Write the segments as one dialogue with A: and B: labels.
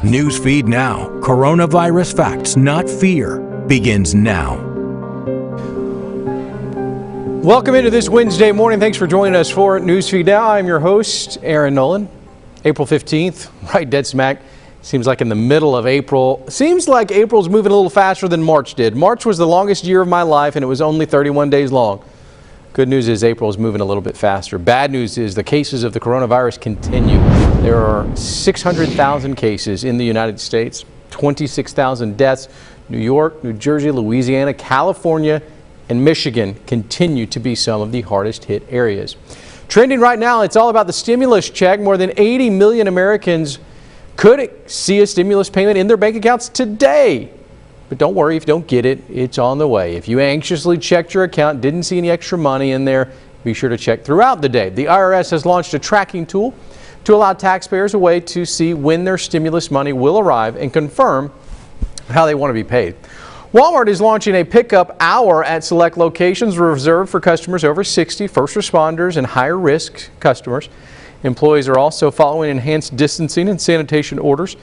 A: Newsfeed Now. Coronavirus facts, not fear, begins now.
B: Welcome into this Wednesday morning. Thanks for joining us for Newsfeed Now. I'm your host, Aaron Nolan. April 15th, right dead smack. Seems like in the middle of April. Seems like April's moving a little faster than March did. March was the longest year of my life, and it was only 31 days long. Good news is April is moving a little bit faster. Bad news is the cases of the coronavirus continue. There are 600,000 cases in the United States, 26,000 deaths. New York, New Jersey, Louisiana, California, and Michigan continue to be some of the hardest hit areas. Trending right now, it's all about the stimulus check. More than 80 million Americans could see a stimulus payment in their bank accounts today. But don't worry, if you don't get it, it's on the way. If you anxiously checked your account, didn't see any extra money in there, be sure to check throughout the day. The IRS has launched a tracking tool to allow taxpayers a way to see when their stimulus money will arrive and confirm how they want to be paid. Walmart is launching a pickup hour at select locations reserved for customers over 60, first responders, and higher risk customers. Employees are also following enhanced distancing and sanitation orders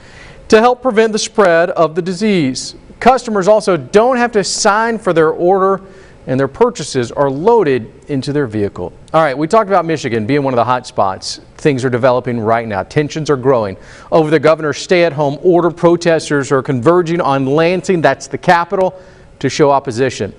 B: to help prevent the spread of the disease. Customers also don't have to sign for their order, and their purchases are loaded into their vehicle. All right, we talked about Michigan being one of the hot spots. Things are developing right now. Tensions are growing over the governor's stay-at-home order. Protesters are converging on Lansing, that's the capital, to show opposition.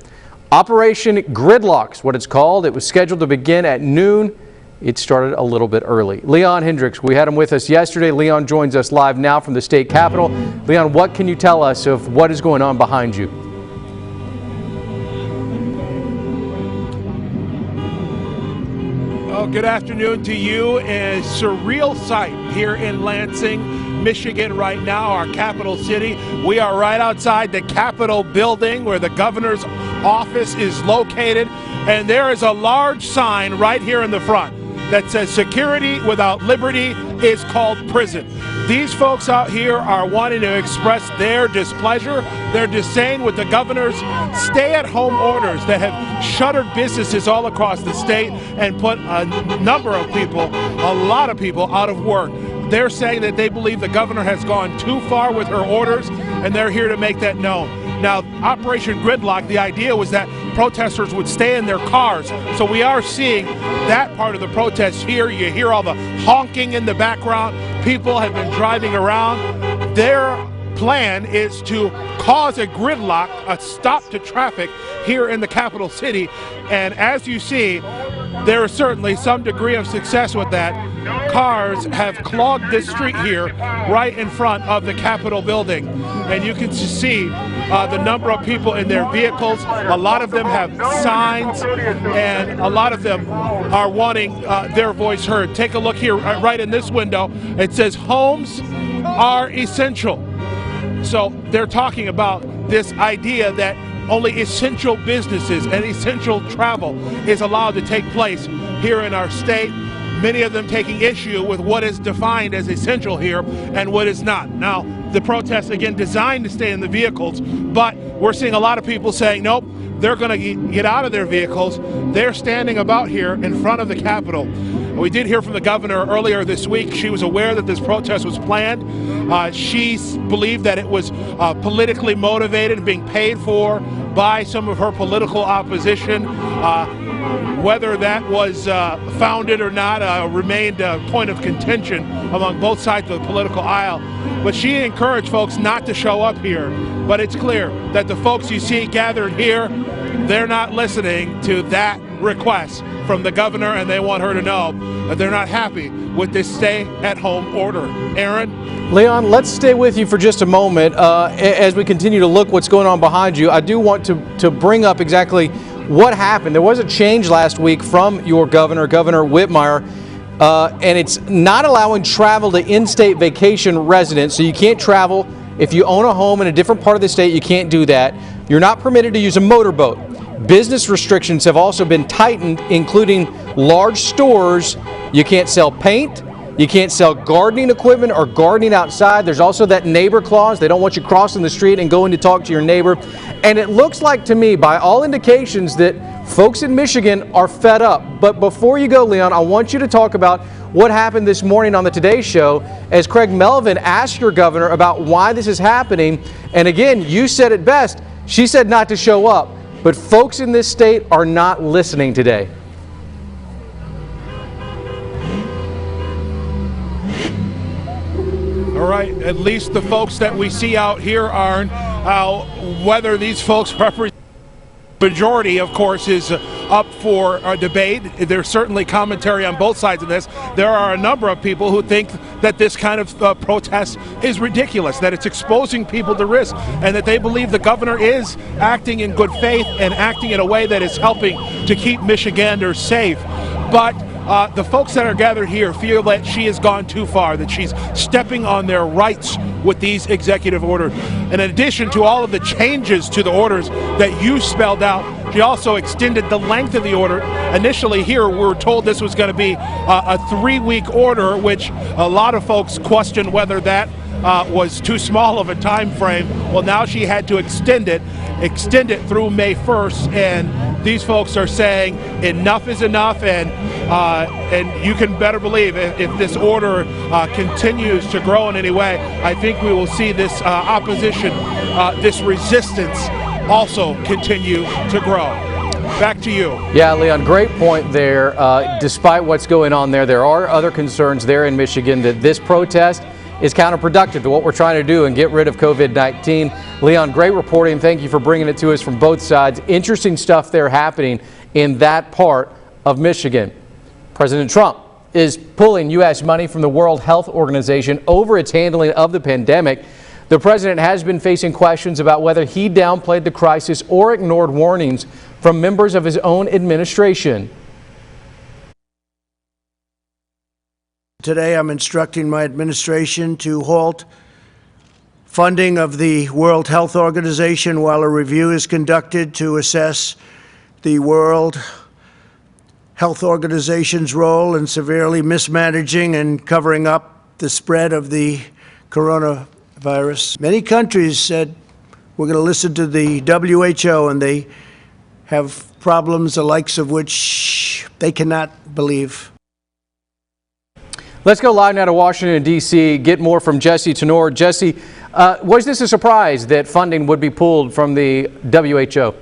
B: Operation Gridlock's what it's called. It was scheduled to begin at noon. It started a little bit early. Leon Hendricks, we had him with us yesterday. Leon joins us live now from the state capitol. Leon, what can you tell us of what is going on behind you?
C: Oh, good afternoon to you. A surreal sight here in Lansing, Michigan right now, our capital city. We are right outside the Capitol building where the governor's office is located. And there is a large sign right here in the front that says security without liberty is called prison. These folks out here are wanting to express their displeasure, their disdain with the governor's stay-at-home orders that have shuttered businesses all across the state and put a number of people, a lot of people, out of work. They're saying that they believe the governor has gone too far with her orders, and they're here to make that known. Now, Operation Gridlock, the idea was that protesters would stay in their cars. So we are seeing that part of the protest here. You hear all the honking in the background. People have been driving around. Their plan is to cause a gridlock, a stop to traffic here in the capital city. And as you see, there is certainly some degree of success with that. Cars have clogged this street here right in front of the Capitol building. And you can see the number of people in their vehicles. A lot of them have signs, and a lot of them are wanting their voice heard. Take a look here right in this window. It says homes are essential. So they're talking about this idea that only essential businesses and essential travel is allowed to take place here in our state. Many of them taking issue with what is defined as essential here and what is not. Now, the protests, again, designed to stay in the vehicles, but we're seeing a lot of people saying, nope, they're going to get out of their vehicles. They're standing about here in front of the Capitol. We did hear from the governor earlier this week. She was aware that this protest was planned. She believed that it was politically motivated and being paid for by some of her political opposition. Whether that was founded or not remained a point of contention among both sides of the political aisle. But she encouraged folks not to show up here. But it's clear that the folks you see gathered here, they're not listening to that request from the governor, and they want her to know that they're not happy with this stay-at-home order. Aaron?
B: Leon, let's stay with you for just a moment. As we continue to look what's going on behind you, I do want to bring up exactly what happened. There was a change last week from your governor, Governor Whitmire, and it's not allowing travel to in-state vacation residents. So you can't travel. If you own a home in a different part of the state, you can't do that. You're not permitted to use a motorboat. Business restrictions have also been tightened, including large stores. You can't sell paint, You can't sell gardening equipment or gardening outside. There's also that neighbor clause. They don't want you crossing the street and going to talk to your neighbor. And it looks like to me, by all indications, that folks in Michigan are fed up. But before you go, Leon, I want you to talk about what happened this morning on the Today Show as Craig Melvin asked your governor about why this is happening. And again, you said it best. She said not to show up. But folks in this state are not listening today.
C: All right, at least the folks that we see out here aren't. Whether these folks represent the majority, of course, is up for a debate. There's certainly commentary on both sides of this. There are a number of people who think that this kind of protest is ridiculous, that it's exposing people to risk, and that they believe the governor is acting in good faith and acting in a way that is helping to keep Michiganders safe. But the folks that are gathered here feel that she has gone too far, that she's stepping on their rights with these executive orders. In addition to all of the changes to the orders that you spelled out, she also extended the length of the order. Initially here, we were told this was going to be a 3-week order, which a lot of folks questioned whether that was too small of a time frame. Well, now she had to extend it through May 1st, and these folks are saying enough is enough, and you can better believe if this order continues to grow in any way, I think we will see this opposition, this resistance also continue to grow. Back to you.
B: Yeah, Leon, great point there. Despite what's going on there are other concerns there in Michigan that this protest is counterproductive to what we're trying to do and get rid of COVID-19. Leon, great reporting. Thank you for bringing it to us from both sides. Interesting stuff there happening in that part of Michigan. President Trump is pulling U.S. money from the World Health Organization over its handling of the pandemic. The president has been facing questions about whether he downplayed the crisis or ignored warnings from members of his own administration.
D: Today, I'm instructing my administration to halt funding of the World Health Organization while a review is conducted to assess the World Health Organization's role in severely mismanaging and covering up the spread of the coronavirus. Many countries said we're going to listen to the WHO, and they have problems the likes of which they cannot believe.
B: Let's go live now to Washington, D.C., get more from Jesse Tenor. Jesse, was this a surprise that funding would be pulled from the WHO?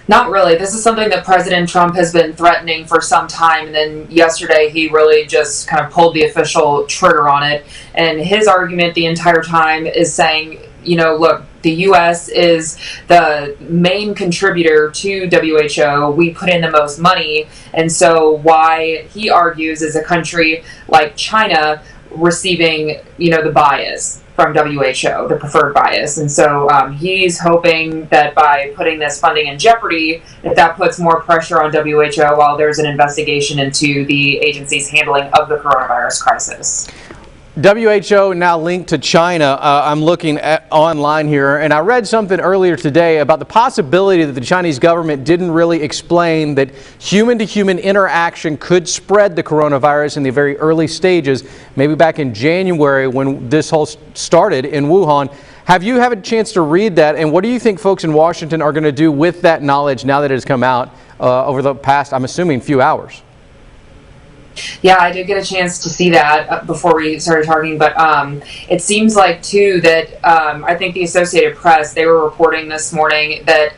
E: Not really. This is something that President Trump has been threatening for some time, and then yesterday he really just kind of pulled the official trigger on it. And his argument the entire time is saying, you know, look, the U.S. is the main contributor to WHO. We put in the most money. And so why, he argues, is a country like China receiving, you know, the bias from WHO, the preferred bias. And so he's hoping that by putting this funding in jeopardy, that puts more pressure on WHO while there's an investigation into the agency's handling of the coronavirus crisis.
B: WHO now linked to China. I'm looking at online here, and I read something earlier today about the possibility that the Chinese government didn't really explain that human-to-human interaction could spread the coronavirus in the very early stages, maybe back in January when this whole started in Wuhan. Have you had a chance to read that, and what do you think folks in Washington are going to do with that knowledge now that it has come out over the past, I'm assuming, few hours?
E: Yeah, I did get a chance to see that before we started talking, but it seems like, too, that I think the Associated Press, they were reporting this morning that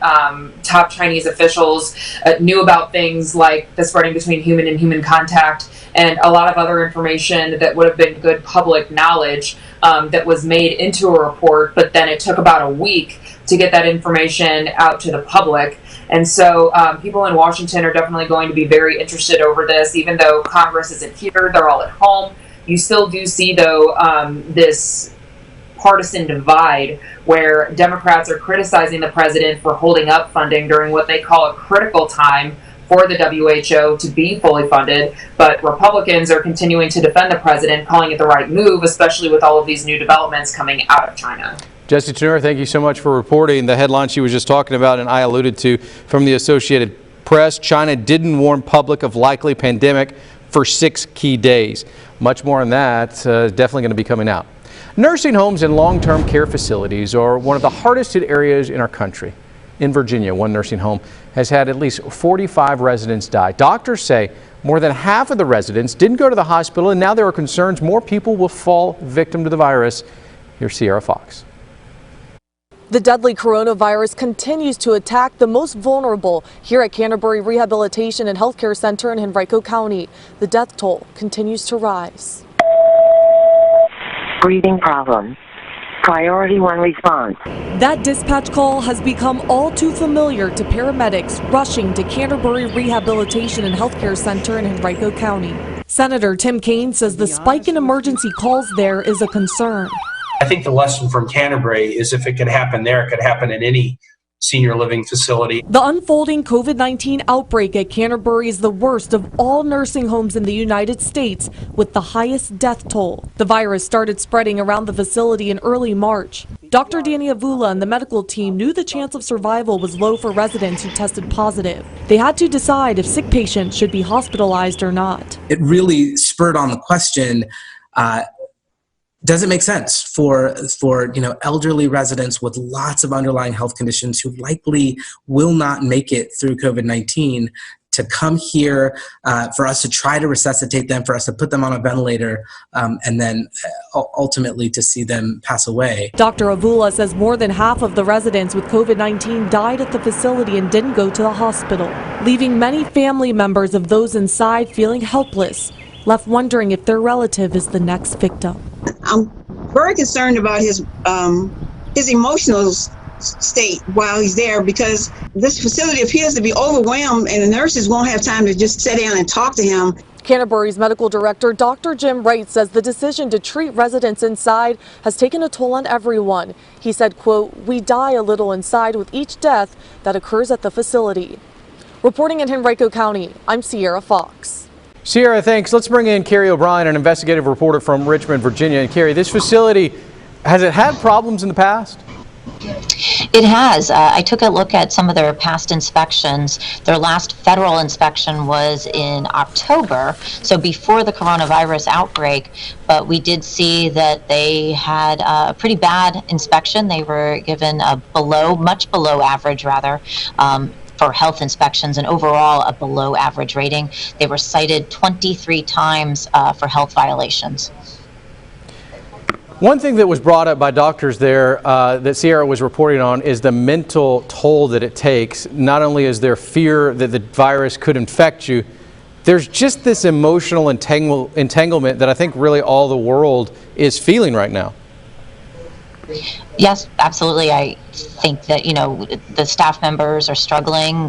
E: top Chinese officials knew about things like the spreading between human and human contact and a lot of other information that would have been good public knowledge that was made into a report, but then it took about a week to get that information out to the public. And so people in Washington are definitely going to be very interested over this. Even though Congress isn't here, they're all at home. You still do see, though, this partisan divide where Democrats are criticizing the president for holding up funding during what they call a critical time for the WHO to be fully funded. But Republicans are continuing to defend the president, calling it the right move, especially with all of these new developments coming out of China.
B: Jesse Tenor, thank you so much for reporting the headline she was just talking about and I alluded to from the Associated Press. China didn't warn public of likely pandemic for 6 key days. Much more on that definitely going to be coming out. Nursing homes and long-term care facilities are one of the hardest hit areas in our country. In Virginia, one nursing home has had at least 45 residents die. Doctors say more than half of the residents didn't go to the hospital, and now there are concerns more people will fall victim to the virus. Here's Sierra Fox.
F: The deadly coronavirus continues to attack the most vulnerable here at Canterbury Rehabilitation and Healthcare Center in Henrico County. The death toll continues to rise.
G: Breathing problem. Priority 1 response.
F: That dispatch call has become all too familiar to paramedics rushing to Canterbury Rehabilitation and Healthcare Center in Henrico County. Senator Tim Kaine says the spike in emergency calls there is a concern.
H: I think the lesson from Canterbury is if it can happen there, it could happen in any senior living facility.
F: The unfolding COVID-19 outbreak at Canterbury is the worst of all nursing homes in the United States, with the highest death toll. The virus started spreading around the facility in early March. Dr. Danny Avula and the medical team knew the chance of survival was low for residents who tested positive. They had to decide if sick patients should be hospitalized or not.
I: It really spurred on the question, does it make sense for elderly residents with lots of underlying health conditions who likely will not make it through COVID-19 to come here, for us to try to resuscitate them, for us to put them on a ventilator, and then ultimately to see them pass away?
F: Dr. Avula says more than half of the residents with COVID-19 died at the facility and didn't go to the hospital, leaving many family members of those inside feeling helpless, left wondering if their relative is the next victim.
J: I'm very concerned about his emotional state while he's there, because this facility appears to be overwhelmed and the nurses won't have time to just sit down and talk to him.
F: Canterbury's medical director, Dr. Jim Wright, says the decision to treat residents inside has taken a toll on everyone. He said, quote, "We die a little inside with each death that occurs at the facility." Reporting in Henrico County, I'm Sierra Fox.
B: Sierra, thanks. Let's bring in Carrie O'Brien, an investigative reporter from Richmond, Virginia. And Carrie, this facility, has it had problems in the past?
K: It has. I took a look at some of their past inspections. Their last federal inspection was in October, so before the coronavirus outbreak, but we did see that they had a pretty bad inspection. They were given a much below average rather, for health inspections, and overall a below average rating. They were cited 23 times for health violations.
B: One thing that was brought up by doctors there that Sierra was reporting on is the mental toll that it takes. Not only is there fear that the virus could infect you, there's just this emotional entanglement that I think really all the world is feeling right now.
K: Yes, absolutely. I think that, the staff members are struggling.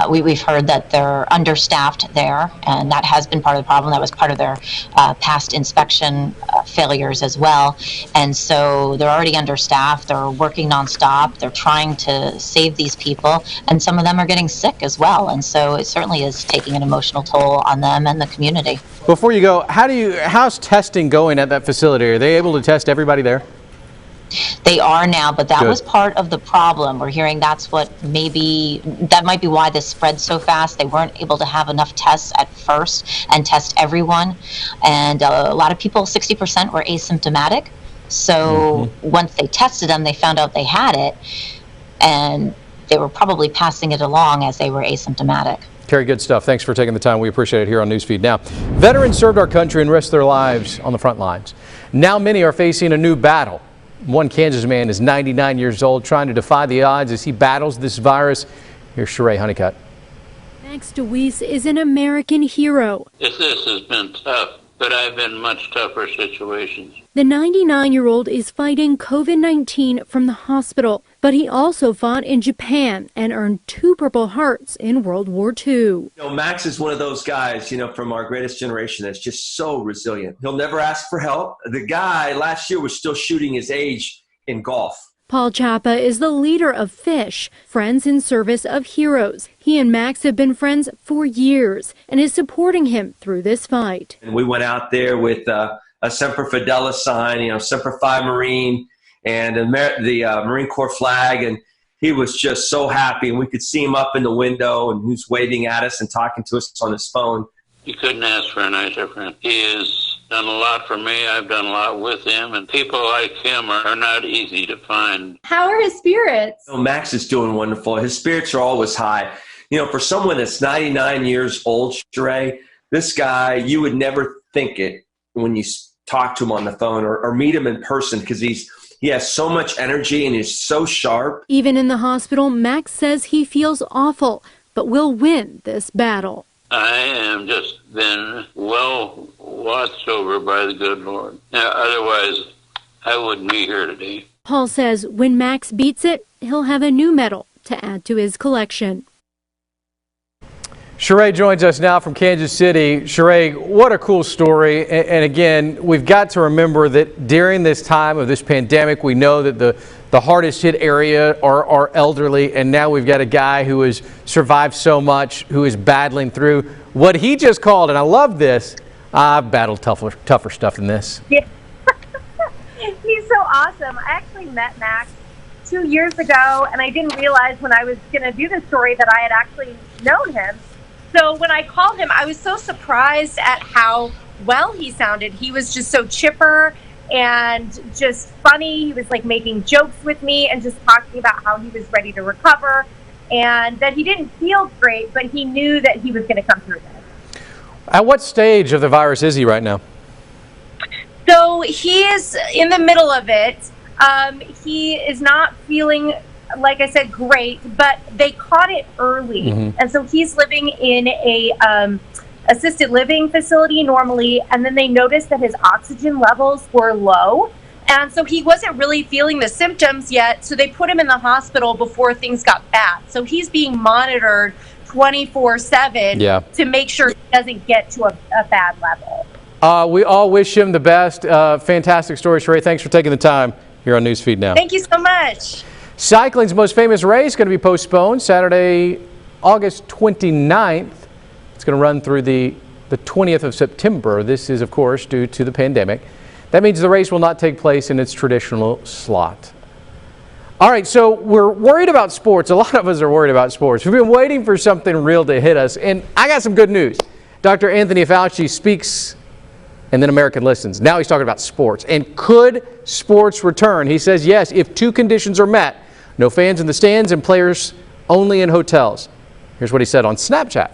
K: We've heard that they're understaffed there, and that has been part of the problem. That was part of their past inspection failures as well. And so they're already understaffed. They're working nonstop. They're trying to save these people, and some of them are getting sick as well. And so it certainly is taking an emotional toll on them and the community.
B: Before you go, how's testing going at that facility? Are they able to test everybody there?
K: They are now, but that
B: Good.
K: was part of the problem. We're hearing that might be why this spread so fast. They weren't able to have enough tests at first and test everyone. And a lot of people, 60% were asymptomatic. So once they tested them, they found out they had it, and they were probably passing it along as they were asymptomatic.
B: Carrie, good stuff. Thanks for taking the time. We appreciate it here on Newsfeed Now. Veterans served our country and risked their lives on the front lines. Now many are facing a new battle. One Kansas man is 99 years old, trying to defy the odds as he battles this virus. Here's Sheree Honeycutt.
L: Max DeWeese is an American hero.
M: This has been tough, but I've been in much tougher situations.
L: The 99-year-old is fighting COVID-19 from the hospital, but he also fought in Japan and earned 2 Purple Hearts in World War II.
N: Max is one of those guys, from our greatest generation that's just so resilient. He'll never ask for help. The guy last year was still shooting his age in golf.
L: Paul Chapa is the leader of FISH, Friends in Service of Heroes. He and Max have been friends for years and is supporting him through this fight.
N: And we went out there with a Semper Fidelis sign, Semper Fi Marine, and the Marine Corps flag, and he was just so happy. And we could see him up in the window, and he was waving at us and talking to us on his phone.
M: You couldn't ask for a nicer friend. He has done a lot for me. I've done a lot with him, and people like him are not easy to find.
O: How are his spirits?
N: Max is doing wonderful. His spirits are always high. For someone that's 99 years old, Sheree, this guy, you would never think it when you talk to him on the phone or meet him in person, because he has so much energy and he's so sharp.
L: Even in the hospital, Max says he feels awful, but will win this battle.
M: I am just been well watched over by the good Lord. Now, otherwise, I wouldn't be here today.
L: Paul says when Max beats it, he'll have a new medal to add to his collection.
B: Sheree joins us now from Kansas City. Sheree, what a cool story. And again, we've got to remember that during this time of this pandemic, we know that the hardest hit area are elderly, and now we've got a guy who has survived so much, who is battling through what he just called, and I love this, I've battled tougher stuff than this.
P: Yeah. He's so awesome. I actually met Max 2 years ago, and I didn't realize when I was going to do this story that I had actually known him. So when I called him, I was so surprised at how well he sounded. He was just so chipper and just funny. He was like making jokes with me and just talking about how he was ready to recover and that he didn't feel great, but he knew that he was going to come through this.
B: At what stage of the virus is he right now?
P: So he is in the middle of it. He is not feeling, like I said, great, but they caught it early. Mm-hmm. And so he's living in a assisted living facility normally, and then they noticed that his oxygen levels were low. And so he wasn't really feeling the symptoms yet, so they put him in the hospital before things got bad. So he's being monitored 24/7 to make sure he doesn't get to a bad level.
B: We all wish him the best. Fantastic story, Sheree. Thanks for taking the time here on Newsfeed Now.
P: Thank you so much.
B: Cycling's most famous race going to be postponed Saturday, August 29th. It's going to run through the 20th of September. This is, of course, due to the pandemic. That means the race will not take place in its traditional slot. All right, so we're worried about sports. A lot of us are worried about sports. We've been waiting for something real to hit us, and I got some good news. Dr. Anthony Fauci speaks, and then America listens. Now he's talking about sports. And could sports return? He says yes, if two conditions are met. No fans in the stands and players only in hotels. Here's what he said on Snapchat.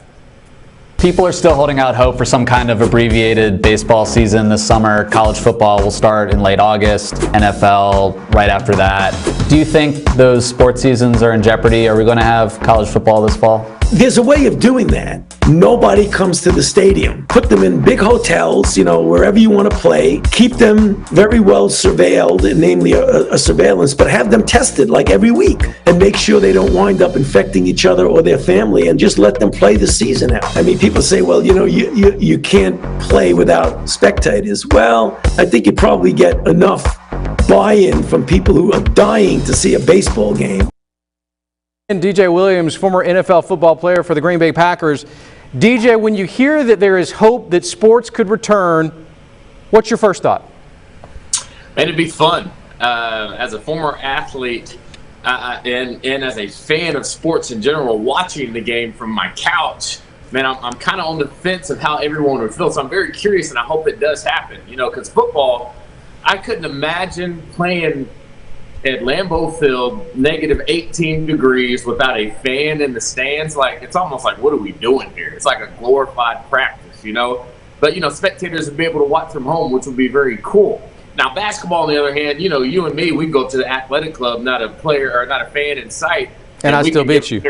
Q: People are still holding out hope for some kind of abbreviated baseball season this summer. College football will start in late August, NFL right after that. Do you think those sports seasons are in jeopardy? Are we going to have college football this fall?
R: There's a way of doing that. Nobody comes to the stadium. Put them in big hotels, wherever you want to play. Keep them very well surveilled, namely a surveillance, but have them tested like every week and make sure they don't wind up infecting each other or their family, and just let them play the season out. I mean, people say, well, you can't play without spectators. Well, I think you probably get enough buy-in from people who are dying to see a baseball game.
B: And DJ Williams, former NFL football player for the Green Bay Packers. DJ, when you hear that there is hope that sports could return, what's your first thought?
S: And it'd be fun. As a former athlete and as a fan of sports in general, watching the game from my couch, man, I'm kind of on the fence of how everyone would feel. So I'm very curious, and I hope it does happen. Because football, I couldn't imagine playing at Lambeau Field, negative 18 degrees without a fan in the stands. Like, it's almost like, what are we doing here? It's like a glorified practice, But, spectators would be able to watch from home, which would be very cool. Now, basketball, on the other hand, you and me, we go to the athletic club, not a player or not a fan in sight.
B: And I still beat you.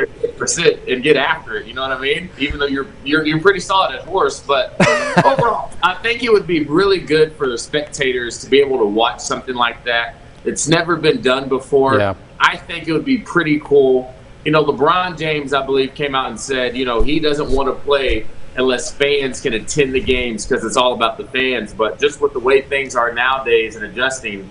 S: And get after it, you know what I mean? Even though you're pretty solid at horse, but overall, I think it would be really good for the spectators to be able to watch something like that. It's never been done before.
B: Yeah.
S: I think it would be pretty cool. LeBron James, I believe, came out and said, he doesn't want to play unless fans can attend the games because it's all about the fans. But just with the way things are nowadays and adjusting,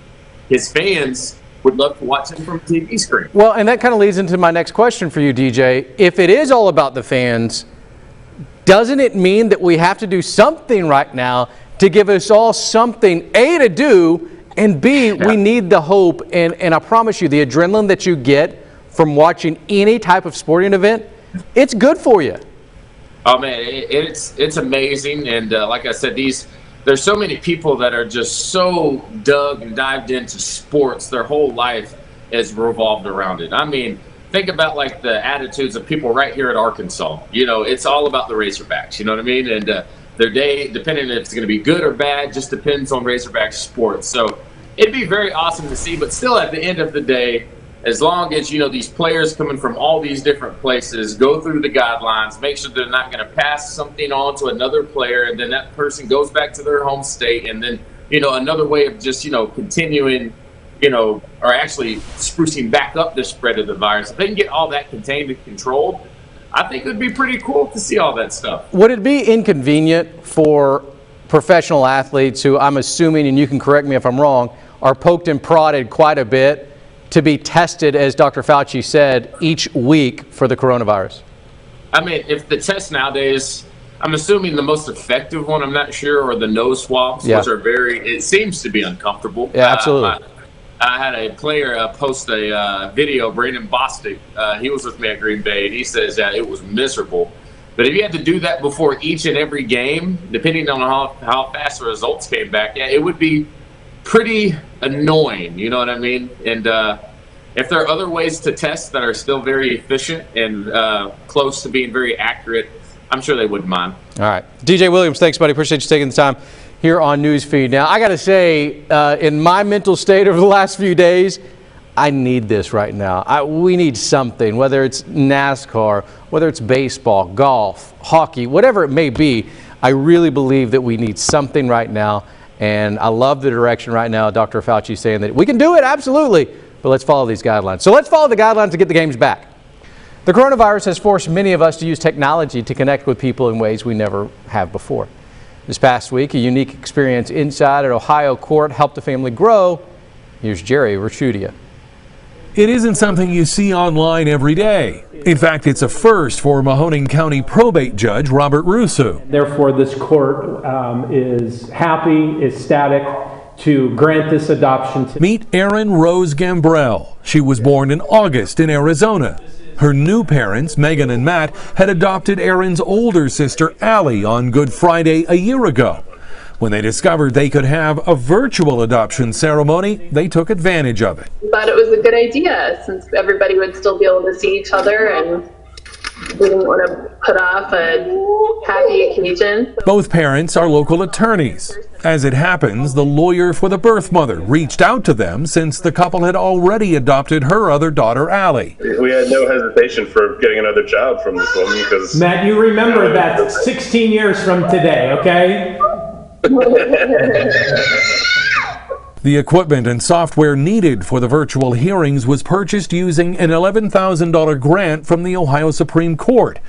S: his fans would love to watch him from a TV screen.
B: Well, and that kind of leads into my next question for you, DJ. If it is all about the fans, doesn't it mean that we have to do something right now to give us all something, A, to do, and B, we need the hope, and I promise you, the adrenaline that you get from watching any type of sporting event, it's good for you.
S: Oh man, it's amazing, and like I said, there's so many people that are just so dug and dived into sports. Their whole life is revolved around it. I mean, think about like the attitudes of people right here at Arkansas. You know, it's all about the Razorbacks. You know what I mean? And their day, depending if it's going to be good or bad, just depends on Razorback sports. So it'd be very awesome to see, but still, at the end of the day, as long as, you know, these players coming from all these different places go through the guidelines, make sure they're not going to pass something on to another player, and then that person goes back to their home state, and then, you know, another way of just, you know, continuing, you know, or actually sprucing back up the spread of the virus. If they can get all that contained and controlled, I think it would be pretty cool to see all that stuff.
B: Would it be inconvenient for professional athletes who, I'm assuming, and you can correct me if I'm wrong, are poked and prodded quite a bit to be tested, as Dr. Fauci said, each week for the coronavirus?
S: I mean, if the test nowadays, I'm assuming the most effective one, I'm not sure, are the nose swabs, which are it seems to be uncomfortable.
B: Yeah, absolutely.
S: I had a player post a video, Brandon Bostic. He was with me at Green Bay, and he says that it was miserable. But if you had to do that before each and every game, depending on how fast the results came back, yeah, it would be pretty annoying, you know what I mean? And if there are other ways to test that are still very efficient and close to being very accurate, I'm sure they wouldn't mind.
B: All right. DJ Williams, thanks, buddy. Appreciate you taking the time here on Newsfeed. Now, I got to say, in my mental state over the last few days, I need this right now. We need something, whether it's NASCAR, whether it's baseball, golf, hockey, whatever it may be. I really believe that we need something right now. And I love the direction right now. Dr. Fauci saying that we can do it, absolutely, but let's follow these guidelines. So let's follow the guidelines to get the games back. The coronavirus has forced many of us to use technology to connect with people in ways we never have before. This past week, a unique experience inside an Ohio court helped a family grow. Here's Jerry Rachudia.
O: It isn't something you see online every day. In fact, it's a first for Mahoning County probate judge Robert Russo.
T: Therefore, this court is happy, ecstatic to grant this adoption.
O: Meet Erin Rose Gambrell. She was born in August in Arizona. Her new parents, Megan and Matt, had adopted Erin's older sister, Allie, on Good Friday a year ago. When they discovered they could have a virtual adoption ceremony, they took advantage of it.
U: We thought it was a good idea since everybody would still be able to see each other, and we didn't want to put off a happy occasion.
O: Both parents are local attorneys. As it happens, the lawyer for the birth mother reached out to them since the couple had already adopted her other daughter, Allie.
V: We had no hesitation for getting another child from this woman because...
T: Matt, you remember that 16 years from today, okay?
O: The equipment and software needed for the virtual hearings was purchased using an $11,000 grant from the Ohio Supreme Court.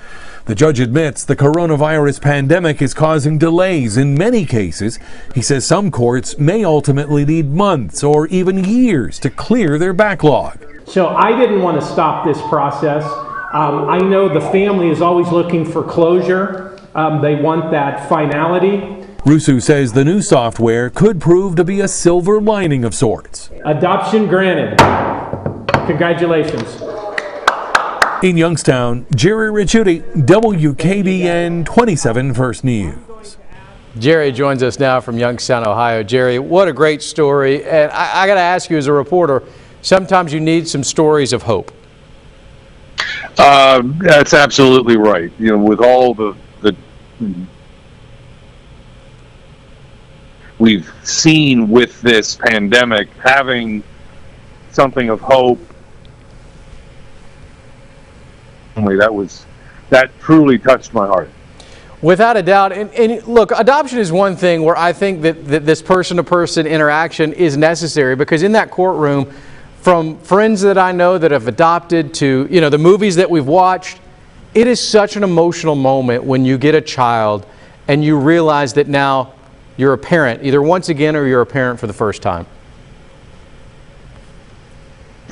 O: The judge admits the coronavirus pandemic is causing delays in many cases. He says some courts may ultimately need months or even years to clear their backlog.
T: So I didn't want to stop this process. I know the family is always looking for closure. They want that finality.
O: Russo says the new software could prove to be a silver lining of sorts.
T: Adoption granted. Congratulations.
O: In Youngstown, Jerry Ricciuti, WKBN 27 First News.
B: Jerry joins us now from Youngstown, Ohio. Jerry, what a great story. And I got to ask you as a reporter, sometimes you need some stories of hope.
W: That's absolutely right. You know, with all the we've seen with this pandemic, having something of hope, that truly touched my heart.
B: Without a doubt. And look, adoption is one thing where I think that this person-to-person interaction is necessary, because in that courtroom, from friends that I know that have adopted to, you know, the movies that we've watched, it is such an emotional moment when you get a child and you realize that now you're a parent, either once again or you're a parent for the first time.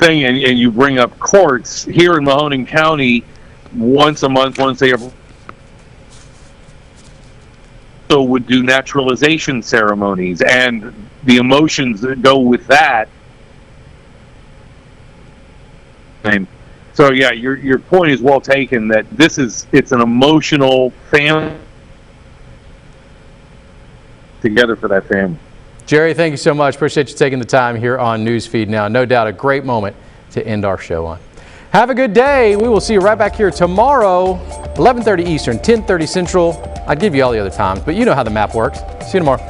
W: And you bring up courts here in Mahoning County once a month, once they ever so would do naturalization ceremonies, and the emotions that go with that. And So yeah, your point is well taken. That it's an emotional family together for that family.
B: Jerry, thank you so much. Appreciate you taking the time here on Newsfeed Now. No doubt a great moment to end our show on. Have a good day. We will see you right back here tomorrow, 11:30 Eastern, 10:30 Central. I'd give you all the other times, but you know how the map works. See you tomorrow.